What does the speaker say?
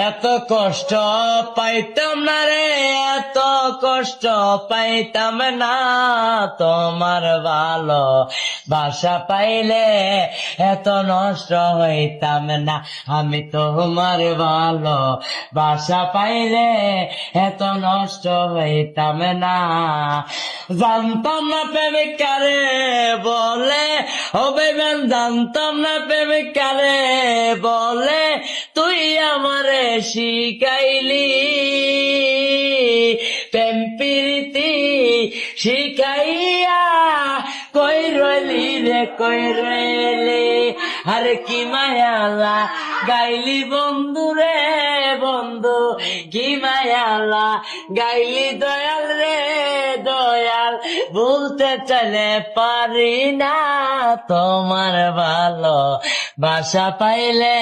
এত কষ্ট পাইতাম না রে, এত কষ্ট পাইতাম না, তোমার ভালো বাসা পাইলে এত নষ্ট হইতাম না। আমি তোমার ভালো বাসা পাইলে এত নষ্ট হইতাম না। জানতাম না প্রেমিক কারে বলে, ও বেমান জানতাম না প্রেমিক কারে বলে, তুই আমারে শিখাইলি প্রেম প্রীতি শিখাইয়া, কই রইলি রে কই রইলি, আরে কি মায়ালা গাইলি বন্ধু রে বন্ধু, কি মায়ালা গাইলি দয়াল রে দয়াল, বলতে চলে পারি না, তোমার ভালো বাসা পাইলে